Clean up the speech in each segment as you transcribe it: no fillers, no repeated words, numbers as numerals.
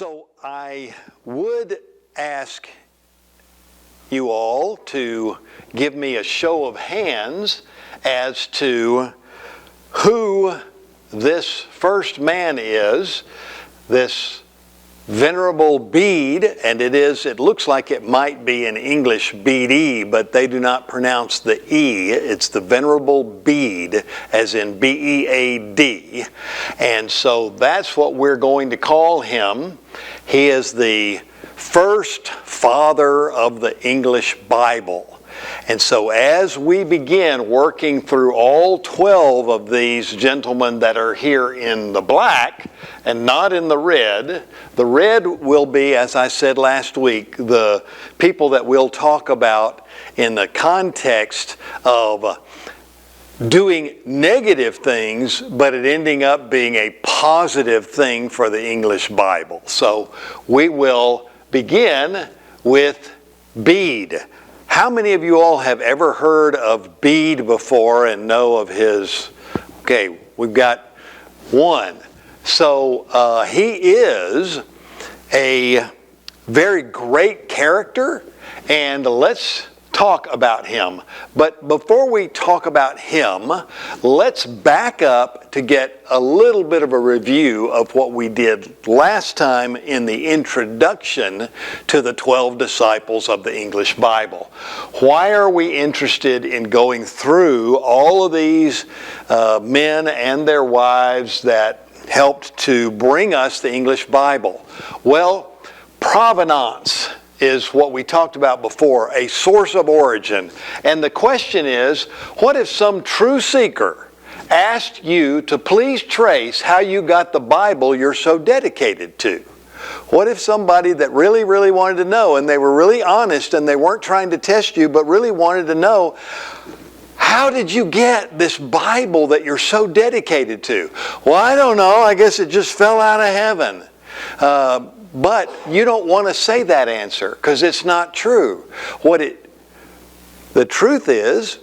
So I would ask you all to give me a show of hands as to who this first man is, this Venerable Bede, and it looks like it might be in English BD, but they do not pronounce the E. It's the Venerable Bede, as in B-E-A-D. And so that's what we're going to call him. He is the first father of the English Bible. And so as we begin working through all 12 of these gentlemen that are here in the black and not in the red will be, as I said last week, the people that we'll talk about in the context of doing negative things, but it ending up being a positive thing for the English Bible. So we will begin with Bede. How many of you all have ever heard of Bede before and know of his? Okay, we've got one. So he is a very great character, and let's talk about him. But before we talk about him, let's back up to get a little bit of a review of what we did last time in the introduction to the 12 disciples of the English Bible. Why are we interested in going through all of these men and their wives that helped to bring us the English Bible? Well, provenance is what we talked about before, a source of origin. And the question is, what if some true seeker asked you to please trace how you got the Bible you're so dedicated to? What if somebody that really, really wanted to know, and they were really honest and they weren't trying to test you, but really wanted to know, how did you get this Bible that you're so dedicated to? Well, I don't know. I guess it just fell out of heaven. But you don't want to say that answer because it's not true. The truth is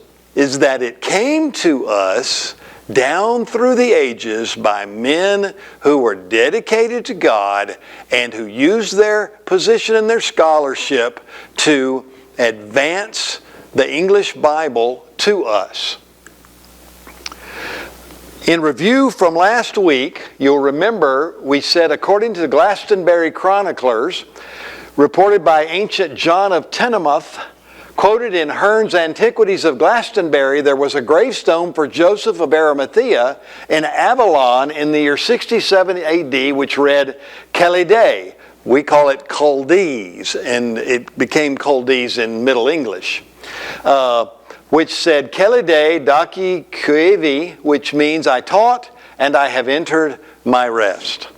that it came to us down through the ages by men who were dedicated to God and who used their position and their scholarship to advance the English Bible to us. In review from last week, you'll remember we said, according to the Glastonbury chroniclers, reported by ancient John of Tennemouth, quoted in Hearne's Antiquities of Glastonbury, there was a gravestone for Joseph of Arimathea in Avalon in the year 67 AD, which read, Chaldeae. We call it Chaldees, and it became Chaldees in Middle English. Which said, Chaldeae daci cuevi, which means I taught and I have entered my rest.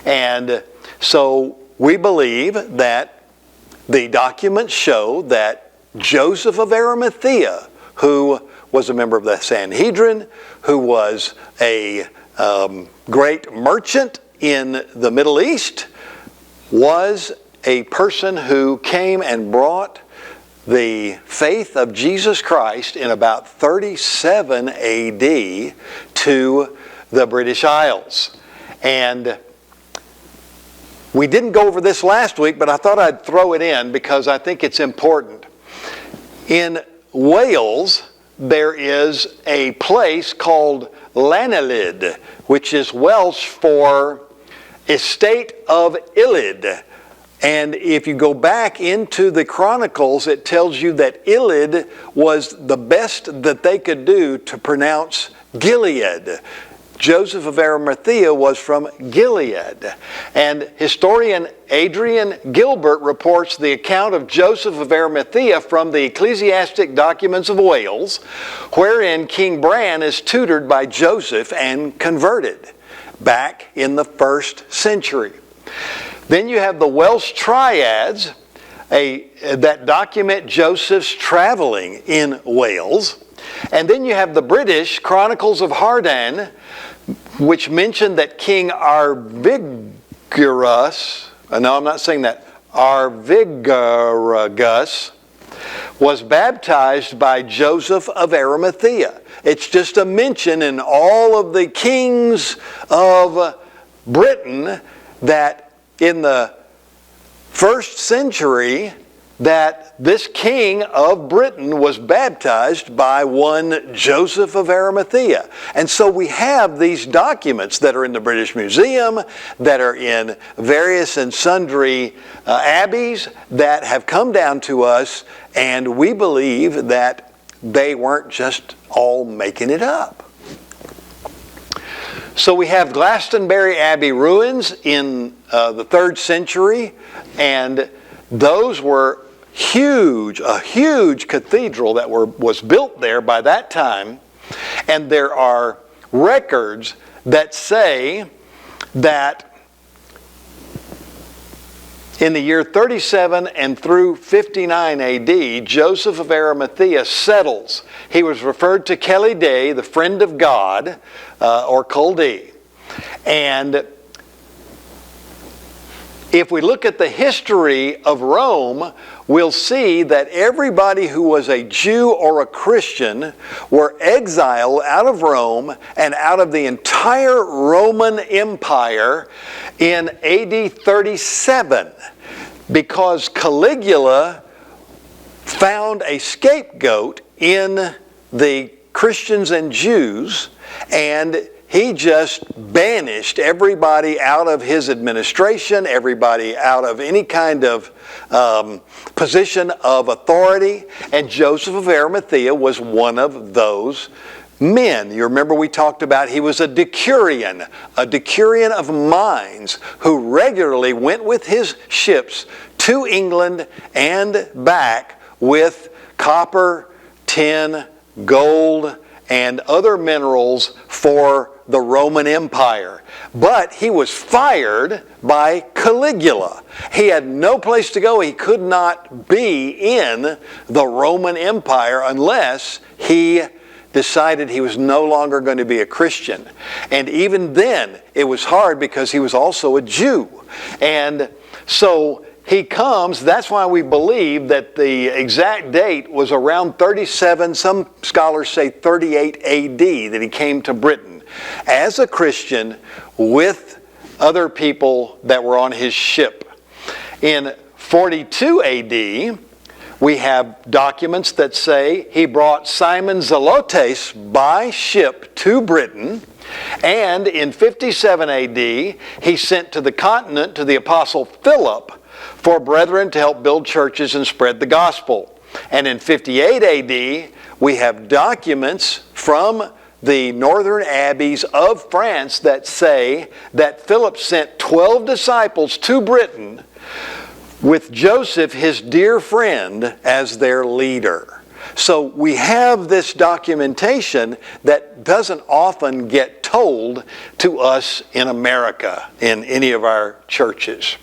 And so we believe that the documents show that Joseph of Arimathea, who was a member of the Sanhedrin, who was a great merchant in the Middle East, was a person who came and brought the faith of Jesus Christ in about 37 AD to the British Isles. And we didn't go over this last week, but I thought I'd throw it in because I think it's important. In Wales, there is a place called Llanelid, which is Welsh for estate of Ilid. And if you go back into the Chronicles, it tells you that Ilid was the best that they could do to pronounce Gilead. Joseph of Arimathea was from Gilead. And historian Adrian Gilbert reports the account of Joseph of Arimathea from the Ecclesiastic Documents of Wales, wherein King Bran is tutored by Joseph and converted back in the 1st century. Then you have the Welsh triads that document Joseph's traveling in Wales. And then you have the British Chronicles of Hardan, which mention that King Arvigarus, no, I'm not saying that, Arvigarus, was baptized by Joseph of Arimathea. It's just a mention in all of the kings of Britain that in the first century that this king of Britain was baptized by one Joseph of Arimathea. And so we have these documents that are in the British Museum, that are in various and sundry abbeys that have come down to us, and we believe that they weren't just all making it up. So we have Glastonbury Abbey ruins in the 3rd century, and those were a huge cathedral that was built there by that time. And there are records that say that in the year 37 and through 59 AD, Joseph of Arimathea settles. He was referred to Kelly Day, the friend of God, or Kuldee. And if we look at the history of Rome, we'll see that everybody who was a Jew or a Christian were exiled out of Rome and out of the entire Roman Empire in AD 37, because Caligula found a scapegoat in the Christians and Jews, and he just banished everybody out of his administration, everybody out of any kind of position of authority. And Joseph of Arimathea was one of those men. You remember we talked about he was a decurion of mines, who regularly went with his ships to England and back with copper, tin, gold, and other minerals for the Roman Empire. But he was fired by Caligula. He had no place to go. He could not be in the Roman Empire unless he decided he was no longer going to be a Christian. And even then, it was hard because he was also a Jew. And so he comes, that's why we believe that the exact date was around 37, some scholars say 38 AD, that he came to Britain as a Christian with other people that were on his ship. In 42 AD, we have documents that say he brought Simon Zelotes by ship to Britain, and in 57 AD, he sent to the continent to the Apostle Philip for brethren to help build churches and spread the gospel. And in 58 AD, we have documents from the northern abbeys of France that say that Philip sent 12 disciples to Britain with Joseph, his dear friend, as their leader. So we have this documentation that doesn't often get told to us in America in any of our churches.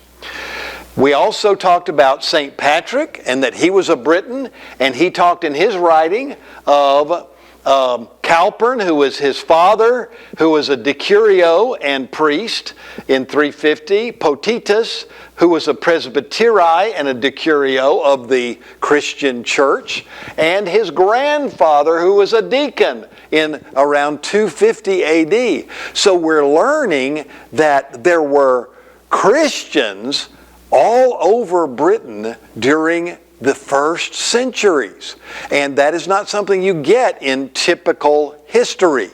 We also talked about St. Patrick and that he was a Briton, and he talked in his writing of Calpurn, who was his father, who was a decurio and priest in 350, Potitus, who was a presbyteri and a decurio of the Christian church, and his grandfather, who was a deacon in around 250 AD. So we're learning that there were Christians all over Britain during the first centuries. And that is not something you get in typical history.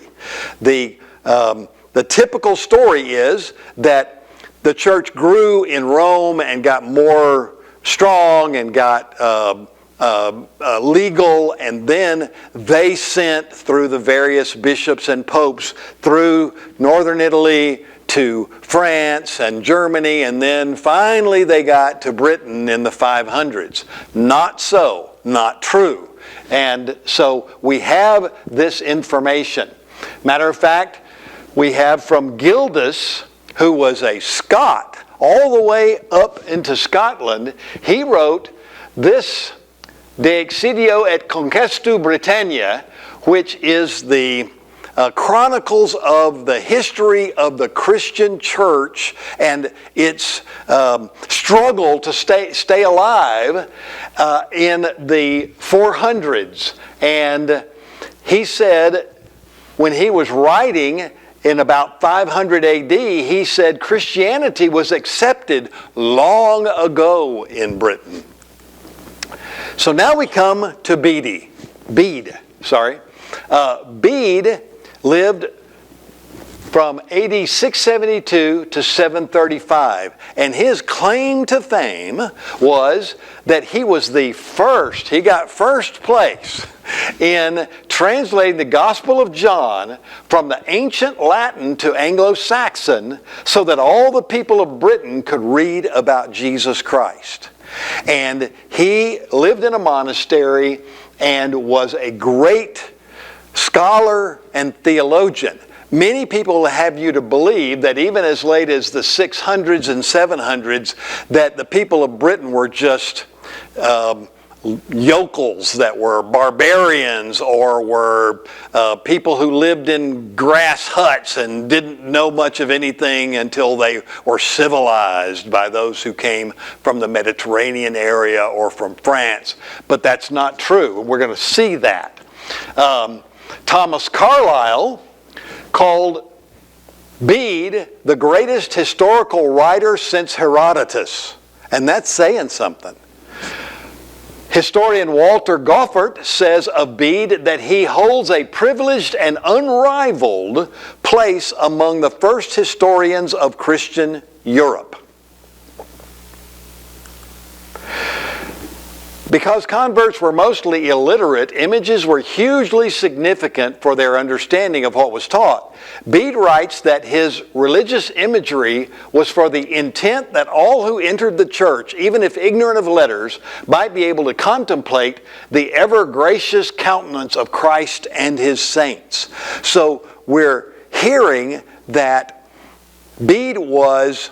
The typical story is that the church grew in Rome and got more strong and got legal, and then they sent through the various bishops and popes through northern Italy to France and Germany, and then finally they got to Britain in the 500s. Not so, not true. And so we have this information. Matter of fact, we have from Gildas, who was a Scot, all the way up into Scotland. He wrote this De Excidio et Conquestu Britannia, which is the chronicles of the history of the Christian church and its struggle to stay alive in the 400s. And he said when he was writing in about 500 AD, he said Christianity was accepted long ago in Britain. So now we come to Bede. Bede lived from AD 672 to 735. And his claim to fame was that he was the first, he got first place in translating the Gospel of John from the ancient Latin to Anglo-Saxon so that all the people of Britain could read about Jesus Christ. And he lived in a monastery and was a great scholar and theologian. Many people have you to believe that even as late as the 600s and 700s, that the people of Britain were just yokels, that were barbarians, or were people who lived in grass huts and didn't know much of anything until they were civilized by those who came from the Mediterranean area or from France. But that's not true. We're going to see that. Thomas Carlyle called Bede the greatest historical writer since Herodotus. And that's saying something. Historian Walter Goffert says of Bede that he holds a privileged and unrivaled place among the first historians of Christian Europe. Because converts were mostly illiterate, images were hugely significant for their understanding of what was taught. Bede writes that his religious imagery was for the intent that all who entered the church, even if ignorant of letters, might be able to contemplate the ever-gracious countenance of Christ and his saints. So we're hearing that Bede was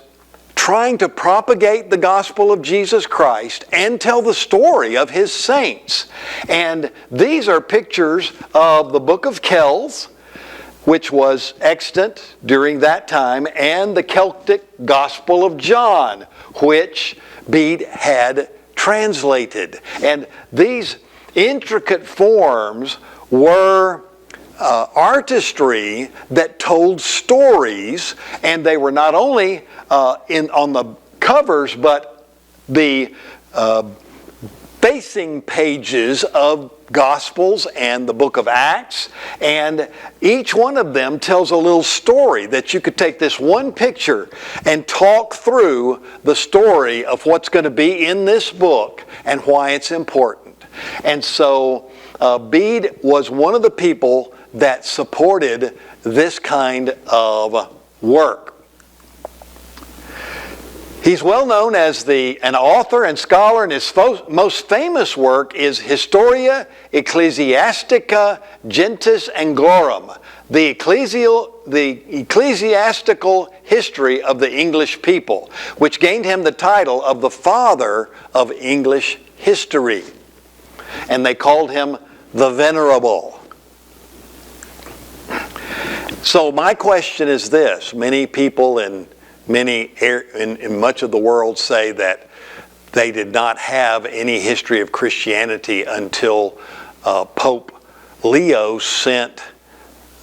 trying to propagate the gospel of Jesus Christ and tell the story of his saints. And these are pictures of the book of Kells, which was extant during that time, and the Celtic Gospel of John, which Bede had translated. And these intricate forms were artistry that told stories, and they were not only on the covers, but the facing pages of Gospels and the book of Acts, and each one of them tells a little story that you could take this one picture and talk through the story of what's going to be in this book and why it's important. And so Bede was one of the people that supported this kind of work. He's well known as an author and scholar, and his most famous work is Historia Ecclesiastica Gentis Anglorum, the ecclesiastical history of the English people, which gained him the title of the father of English history. And they called him the Venerable. So my question is this. Many people in much of the world say that they did not have any history of Christianity until Pope Leo sent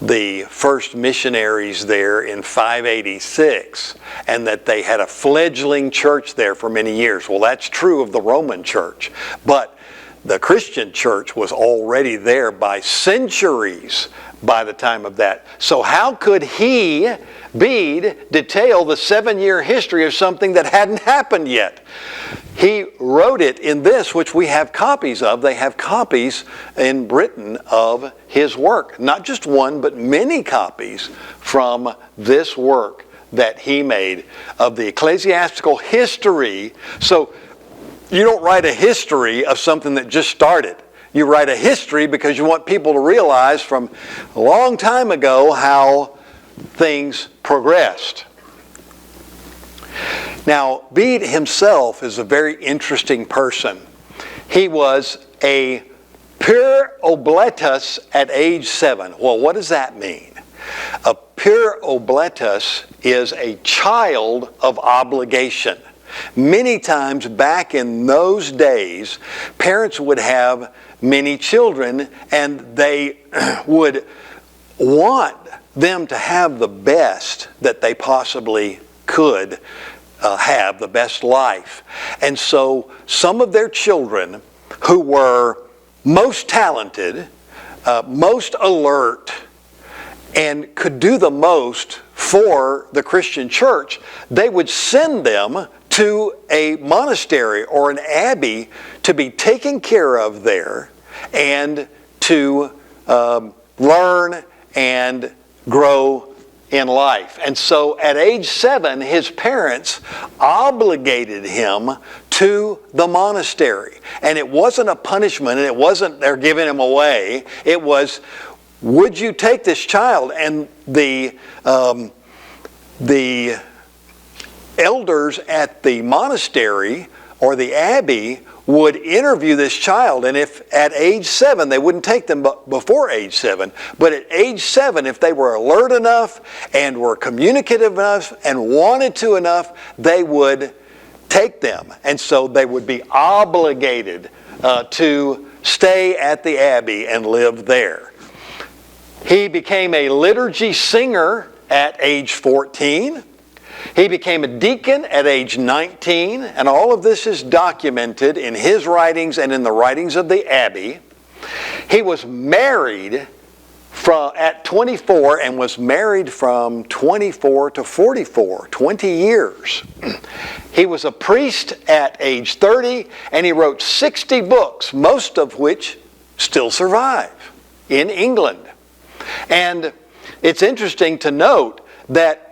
the first missionaries there in 586, and that they had a fledgling church there for many years. Well, that's true of the Roman church, but the Christian church was already there by centuries by the time of that. So how could he, Bede, detail the 7-year history of something that hadn't happened yet? He wrote it in this, which we have copies of. They have copies in Britain of his work. Not just one, but many copies from this work that he made of the ecclesiastical history. So you don't write a history of something that just started. You write a history because you want people to realize from a long time ago how things progressed. Now, Bede himself is a very interesting person. He was a pure obletus at age 7. Well, what does that mean? A pure obletus is a child of obligation. Many times back in those days, parents would have many children, and they would want them to have the best that they possibly could have, the best life. And so some of their children who were most talented, most alert, and could do the most for the Christian church, they would send them to a monastery or an abbey to be taken care of there and to learn and grow in life. And so at age 7, his parents obligated him to the monastery. And it wasn't a punishment, and it wasn't they're giving him away. It was, would you take this child? And the elders at the monastery or the abbey would interview this child, and if at age 7, they wouldn't take them before age 7, but at age 7, if they were alert enough and were communicative enough and wanted to enough, they would take them. And so they would be obligated to stay at the abbey and live there. He became a liturgy singer at age 14. He became a deacon at age 19, and all of this is documented in his writings and in the writings of the abbey. He was married at 24 and was married from 24 to 44, 20 years. He was a priest at age 30, and he wrote 60 books, most of which still survive in England. And it's interesting to note that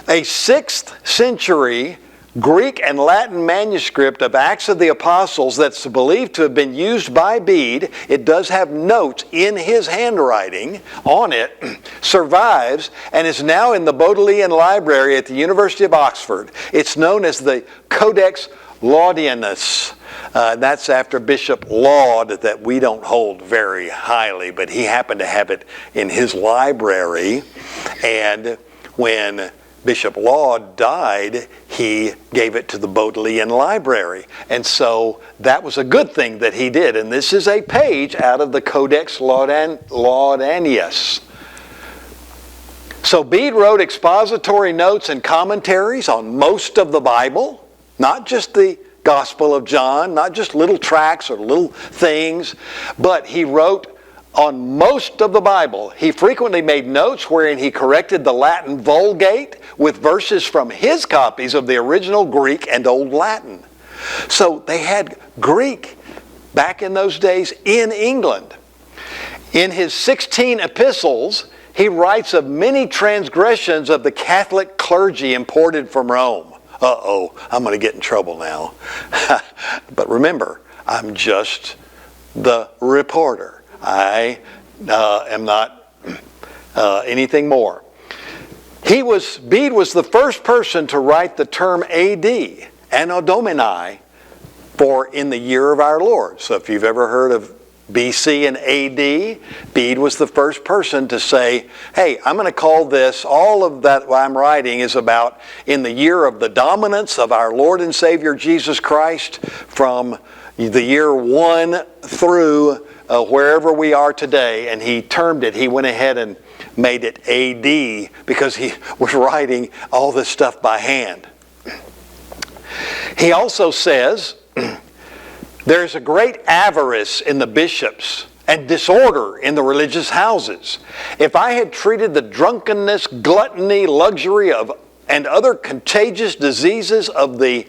a 6th century Greek and Latin manuscript of Acts of the Apostles that's believed to have been used by Bede, it does have notes in his handwriting on it, survives and is now in the Bodleian Library at the University of Oxford. It's known as the Codex Laudianus. That's after Bishop Laud, that we don't hold very highly, but he happened to have it in his library. And when Bishop Laud died, he gave it to the Bodleian Library. And so that was a good thing that he did. And this is a page out of the Codex Laudianus. So Bede wrote expository notes and commentaries on most of the Bible, not just the Gospel of John, not just little tracts or little things, but he wrote on most of the Bible. He frequently made notes wherein he corrected the Latin Vulgate with verses from his copies of the original Greek and Old Latin. So they had Greek back in those days in England. In his 16 epistles, he writes of many transgressions of the Catholic clergy imported from Rome. Uh-oh, I'm going to get in trouble now. But remember, I'm just the reporter. I am not anything more. Bede was the first person to write the term AD, Anno Domini, for in the year of our Lord. So if you've ever heard of BC and AD, Bede was the first person to say, hey, I'm going to call this, all of that I'm writing is about in the year of the dominance of our Lord and Savior Jesus Christ from the year 1 through wherever we are today, and he termed it, he went ahead and made it AD because he was writing all this stuff by hand. He also says, there's a great avarice in the bishops and disorder in the religious houses. If I had treated the drunkenness, gluttony, luxury and other contagious diseases of the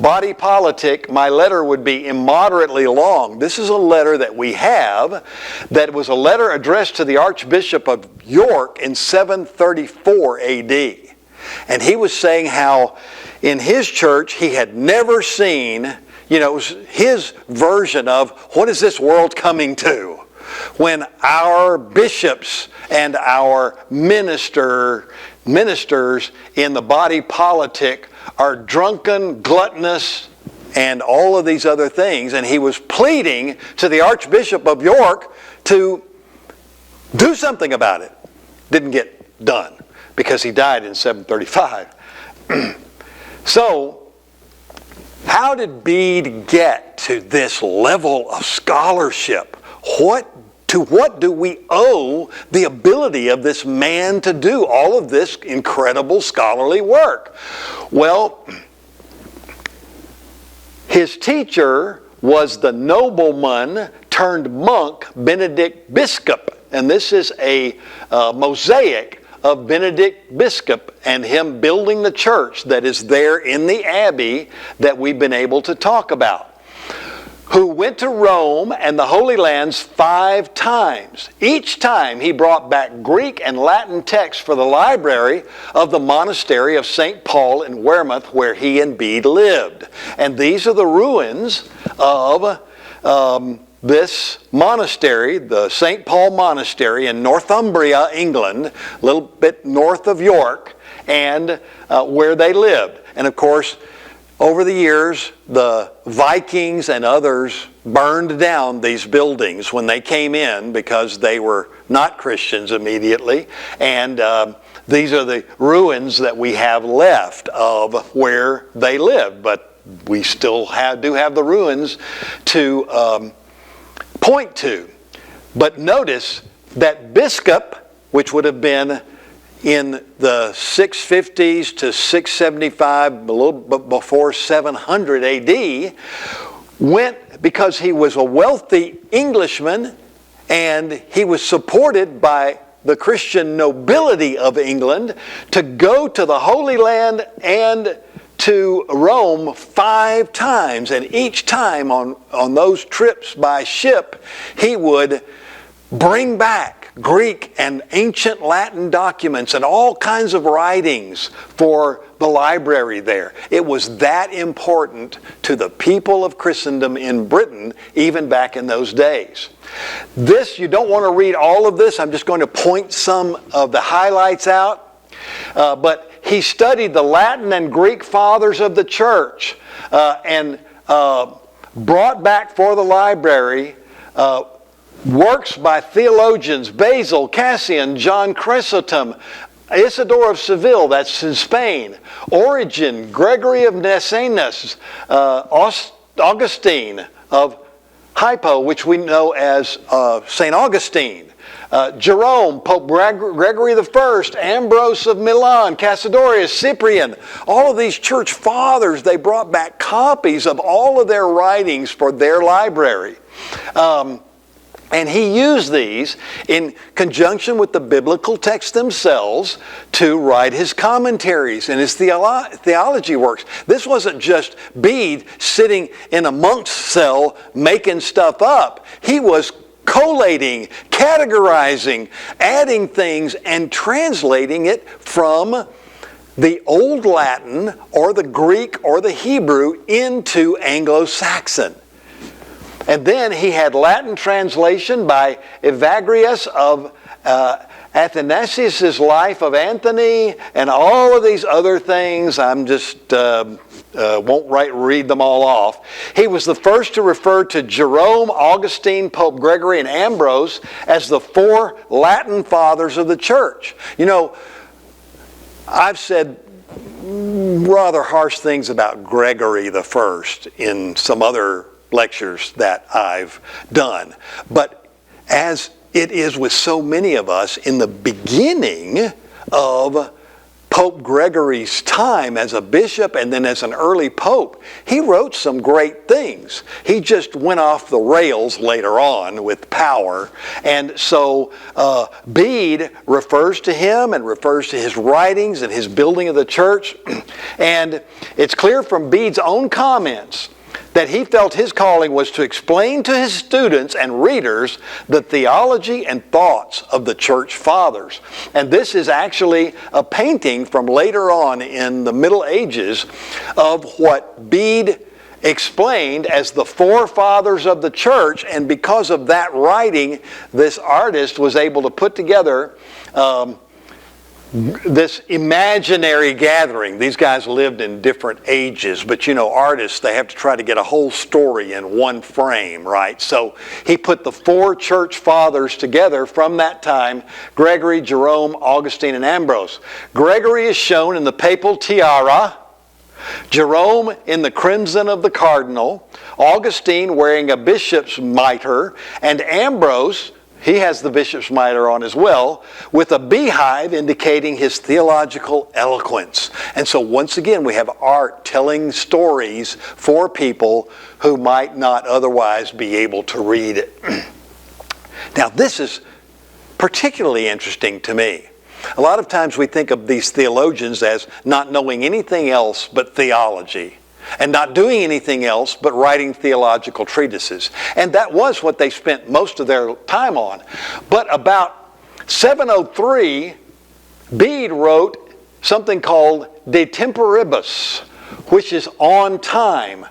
body politic, my letter would be immoderately long. This is a letter that we have that was a letter addressed to the Archbishop of York in 734 AD. And he was saying how in his church he had never seen, it was his version of what is this world coming to? When our bishops and our ministers in the body politic are drunken, gluttonous, and all of these other things. And he was pleading to the Archbishop of York to do something about it. Didn't get done because he died in 735. So, how did Bede get to this level of scholarship? What To what do we owe the ability of this man to do all of this incredible scholarly work? Well, his teacher was the nobleman turned monk Benedict Biscop. And this is a mosaic of Benedict Biscop and him building the church that is there in the abbey that we've been able to talk about, who went to Rome and the Holy Lands 5 times. Each time he brought back Greek and Latin texts for the library of the monastery of St. Paul in Weymouth, where he and Bede lived. And these are the ruins of this monastery, the St. Paul Monastery in Northumbria, England, a little bit north of York, and where they lived. And of course, over the years, the Vikings and others burned down these buildings when they came in because they were not Christians immediately. And these are the ruins that we have left of where they lived. But we still do have the ruins to point to. But notice that Biscop, which would have been in the 650s to 675, a little bit before 700 AD, went because he was a wealthy Englishman and he was supported by the Christian nobility of England to go to the Holy Land and to Rome 5 times. And each time on those trips by ship, he would bring back Greek and ancient Latin documents and all kinds of writings for the library there. It was that important to the people of Christendom in Britain, even back in those days. This, you don't want to read all of this. I'm just going to point some of the highlights out. But he studied the Latin and Greek fathers of the church and brought back for the library works by theologians Basil, Cassian, John Chrysostom, Isidore of Seville, that's in Spain, Origen, Gregory of Nazianzus, Augustine of Hippo, which we know as St. Augustine, Jerome, Pope Gregory I, Ambrose of Milan, Cassidorius, Cyprian. All of these church fathers, they brought back copies of all of their writings for their library. And he used these in conjunction with the biblical texts themselves to write his commentaries and his theology works. This wasn't just Bede sitting in a monk's cell making stuff up. He was collating, categorizing, adding things, and translating it from the Old Latin or the Greek or the Hebrew into Anglo-Saxon. And then he had Latin translation by Evagrius of Athanasius' Life of Anthony and all of these other things. I'm just won't read them all off. He was the first to refer to Jerome, Augustine, Pope Gregory, and Ambrose as the 4 Latin fathers of the church. You know, I've said rather harsh things about Gregory the First in some other lectures that I've done. But as it is with so many of us, in the beginning of Pope Gregory's time as a bishop and then as an early pope, he wrote some great things. He just went off the rails later on with power. And so Bede refers to him and refers to his writings and his building of the church. And it's clear from Bede's own comments that he felt his calling was to explain to his students and readers the theology and thoughts of the church fathers. And this is actually a painting from later on in the Middle Ages of what Bede explained as the 4 fathers of the church. And because of that writing, this artist was able to put together this imaginary gathering. These guys lived in different ages, but you know, artists, they have to try to get a whole story in one frame, right? So he put the 4 church fathers together from that time: Gregory, Jerome, Augustine, and Ambrose. Gregory is shown in the papal tiara, Jerome in the crimson of the cardinal, Augustine wearing a bishop's mitre, and Ambrose he has the bishop's mitre on as well, with a beehive indicating his theological eloquence. And so once again, we have art telling stories for people who might not otherwise be able to read it. Now, this is particularly interesting to me. A lot of times we think of these theologians as not knowing anything else but theology, and not doing anything else but writing theological treatises. And that was what they spent most of their time on. But about 703, Bede wrote something called De Temporibus, which is on time,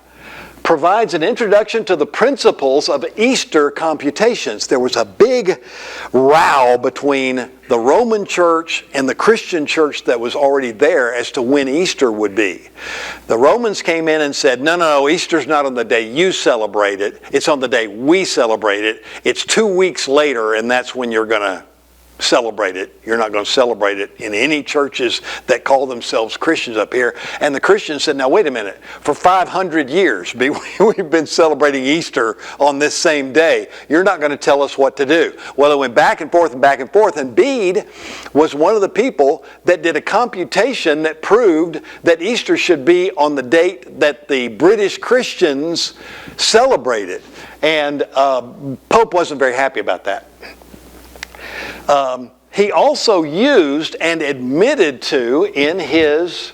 provides an introduction to the principles of Easter computations. There was a big row between the Roman church and the Christian church that was already there as to when Easter would be. The Romans came in and said, no, Easter's not on the day you celebrate it. It's on the day we celebrate it. It's 2 weeks later, and that's when you're going to celebrate it. You're not going to celebrate it in any churches that call themselves Christians up here. And the Christians said, now wait a minute, for 500 years we've been celebrating Easter on this same day. You're not going to tell us what to do. Well, it went back and forth and back and forth, and Bede was one of the people that did a computation that proved that Easter should be on the date that the British Christians celebrated. And Pope wasn't very happy about that. He also used and admitted to in his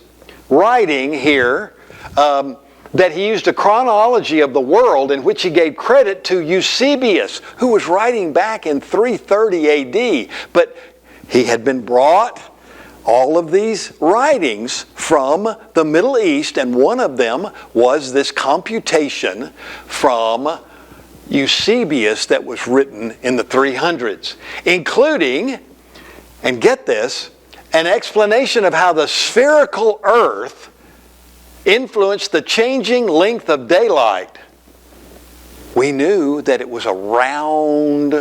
writing here that he used a chronology of the world in which he gave credit to Eusebius, who was writing back in 330 AD. But he had been brought all of these writings from the Middle East, and one of them was this computation from Eusebius that was written in the 300s, including, and get this, an explanation of how the spherical earth influenced the changing length of daylight. We knew that it was a round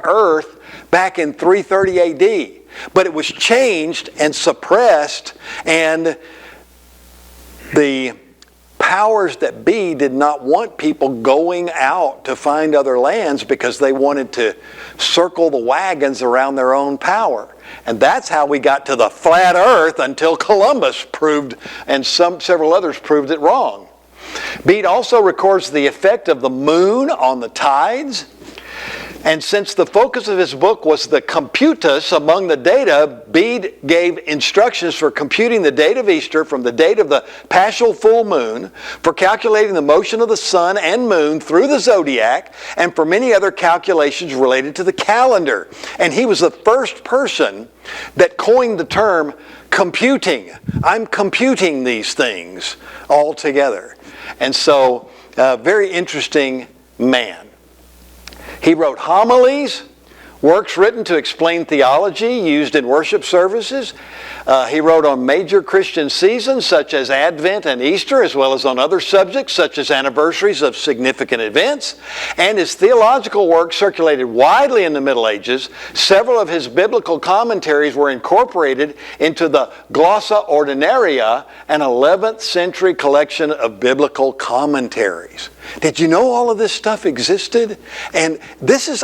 earth back in 330 AD, but it was changed and suppressed, and the powers that be did not want people going out to find other lands because they wanted to circle the wagons around their own power. And that's how we got to the flat earth until Columbus proved, and several others proved it wrong. Bede also records the effect of the moon on the tides. And since the focus of his book was the computus among the data, Bede gave instructions for computing the date of Easter from the date of the paschal full moon, for calculating the motion of the sun and moon through the zodiac, and for many other calculations related to the calendar. And he was the first person that coined the term computing. I'm computing these things all together. And so, very interesting man. He wrote homilies, works written to explain theology used in worship services. He wrote on major Christian seasons such as Advent and Easter, as well as on other subjects such as anniversaries of significant events. And his theological work circulated widely in the Middle Ages. Several of his biblical commentaries were incorporated into the Glossa Ordinaria, an 11th century collection of biblical commentaries. Did you know all of this stuff existed? And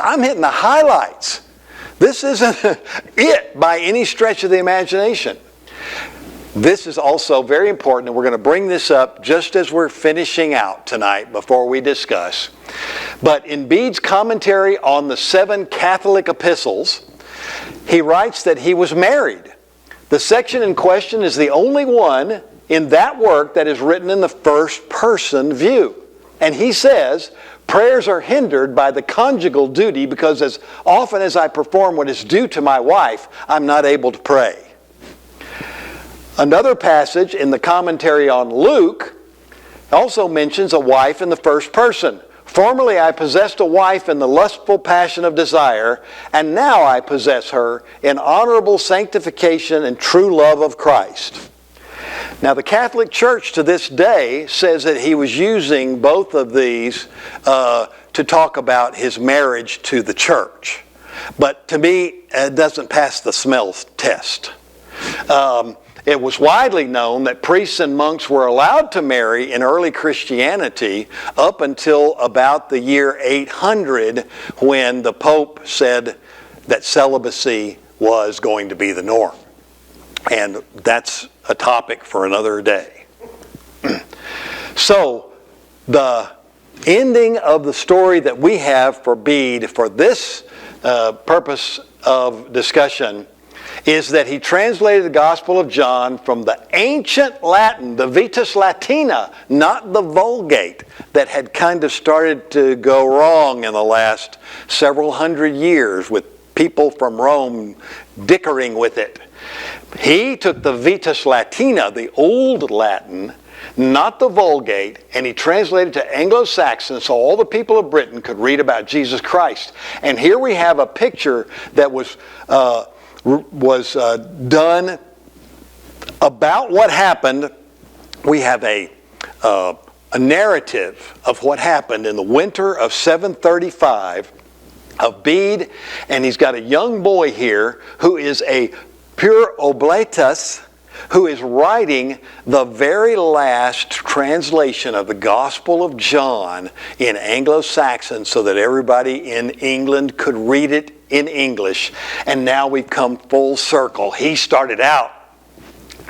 I'm hitting the highlights. This isn't it by any stretch of the imagination. This is also very important, and we're going to bring this up just as we're finishing out tonight before we discuss. But in Bede's commentary on the 7 Catholic epistles, he writes that he was married. The section in question is the only one in that work that is written in the first person view. And he says, prayers are hindered by the conjugal duty because as often as I perform what is due to my wife, I'm not able to pray. Another passage in the commentary on Luke also mentions a wife in the first person. Formerly I possessed a wife in the lustful passion of desire, and now I possess her in honorable sanctification and true love of Christ. Now, the Catholic Church to this day says that he was using both of these to talk about his marriage to the church. But to me, it doesn't pass the smell test. it was widely known that priests and monks were allowed to marry in early Christianity up until about the year 800, when the Pope said that celibacy was going to be the norm. And that's a topic for another day. So, the ending of the story that we have for Bede for this purpose of discussion is that he translated the Gospel of John from the ancient Latin, the Vetus Latina, not the Vulgate, that had kind of started to go wrong in the last several hundred years with people from Rome dickering with it. He took the Vetus Latina, the old Latin, not the Vulgate, and he translated to Anglo-Saxon so all the people of Britain could read about Jesus Christ. And here we have a picture that was done about what happened. We have a narrative of what happened in the winter of 735 of Bede, and he's got a young boy here who is a pure oblatus, who is writing the very last translation of the Gospel of John in Anglo-Saxon so that everybody in England could read it in English. And now we've come full circle. He started out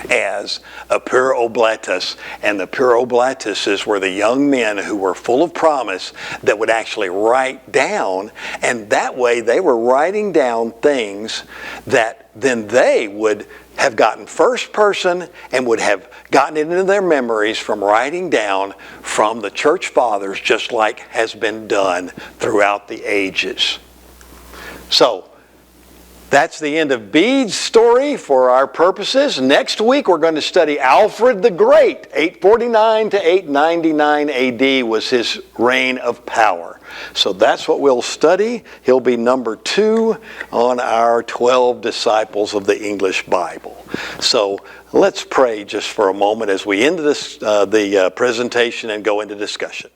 as a pure oblatus, and the pure oblatuses were the young men who were full of promise that would actually write down, and that way they were writing down things that then they would have gotten first person and would have gotten it into their memories from writing down from the church fathers, just like has been done throughout the ages. So, that's the end of Bede's story for our purposes. Next week we're going to study Alfred the Great. 849 to 899 AD was his reign of power. So that's what we'll study. He'll be number 2 on our 12 disciples of the English Bible. So let's pray just for a moment as we end this the presentation and go into discussion.